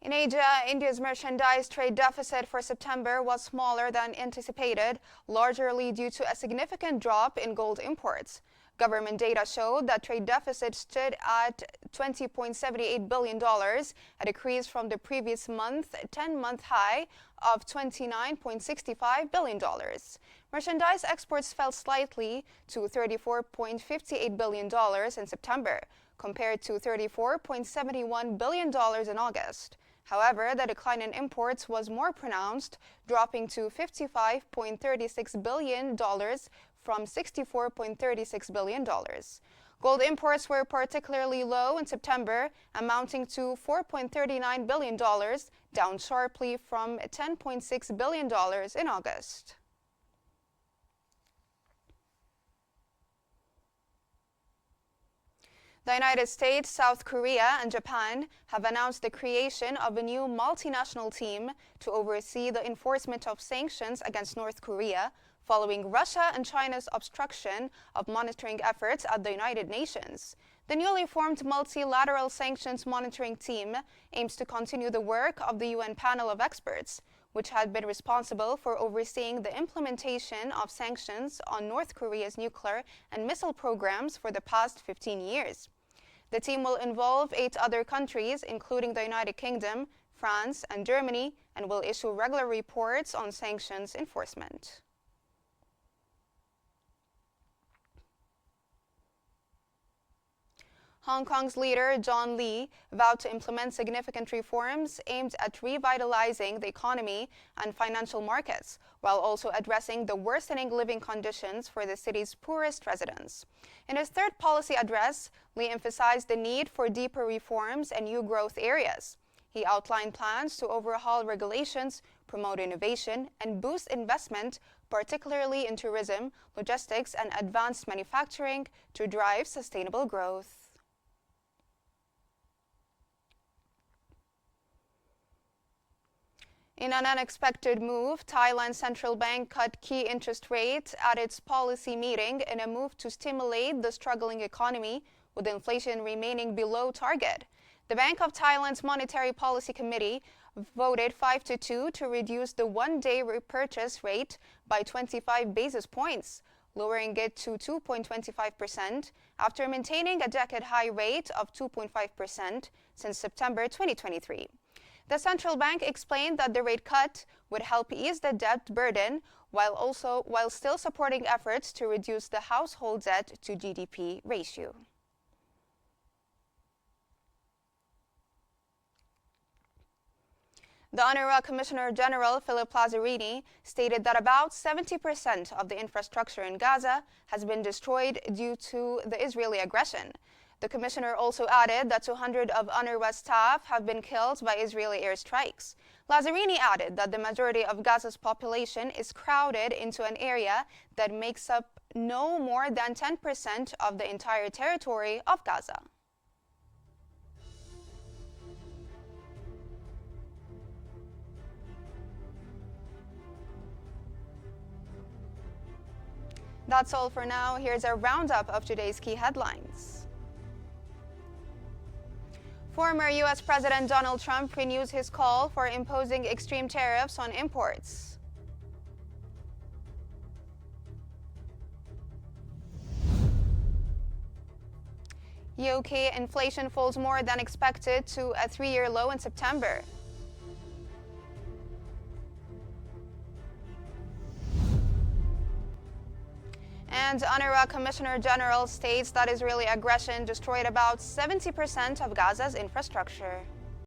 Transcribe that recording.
In Asia, India's merchandise trade deficit for September was smaller than anticipated, largely due to a significant drop in gold imports. Government data showed that trade deficit stood at $20.78 billion, a decrease from the previous month 10-month high of $29.65 billion. Merchandise exports fell slightly to $34.58 billion in September, compared to $34.71 billion in August. However, the decline in imports was more pronounced, dropping to $55.36 billion from $64.36 billion. Gold imports were particularly low in September, amounting to $4.39 billion, down sharply from $10.6 billion in August. The United States, South Korea, and Japan have announced the creation of a new multinational team to oversee the enforcement of sanctions against North Korea, following Russia and China's obstruction of monitoring efforts at the United Nations. The newly formed multilateral sanctions monitoring team aims to continue the work of the UN panel of experts, which had been responsible for overseeing the implementation of sanctions on North Korea's nuclear and missile programs for the past 15 years. The team will involve 8 other countries, including the United Kingdom, France, and Germany, and will issue regular reports on sanctions enforcement. Hong Kong's leader, John Lee, vowed to implement significant reforms aimed at revitalizing the economy and financial markets, while also addressing the worsening living conditions for the city's poorest residents. In his third policy address, Lee emphasized the need for deeper reforms and new growth areas. He outlined plans to overhaul regulations, promote innovation, and boost investment, particularly in tourism, logistics, and advanced manufacturing, to drive sustainable growth. In an unexpected move, Thailand's central bank cut key interest rates at its policy meeting in a move to stimulate the struggling economy, with inflation remaining below target. The Bank of Thailand's Monetary Policy Committee voted 5-2 to reduce the one-day repurchase rate by 25 basis points, lowering it to 2.25% after maintaining a decade-high rate of 2.5% since September 2023. The central bank explained that the rate cut would help ease the debt burden while still supporting efforts to reduce the household debt to GDP ratio. The UNRWA Commissioner General Philip Lazzarini stated that about 70% of the infrastructure in Gaza has been destroyed due to the Israeli aggression. The commissioner also added that 200 of UNRWA staff have been killed by Israeli airstrikes. Lazzarini added that the majority of Gaza's population is crowded into an area that makes up no more than 10% of the entire territory of Gaza. That's all for now. Here's a roundup of today's key headlines. Former U.S. President Donald Trump renews his call for imposing extreme tariffs on imports. UK inflation falls more than expected to a 3-year low in September. And UNRWA Commissioner General states that Israeli aggression destroyed about 70% of Gaza's infrastructure.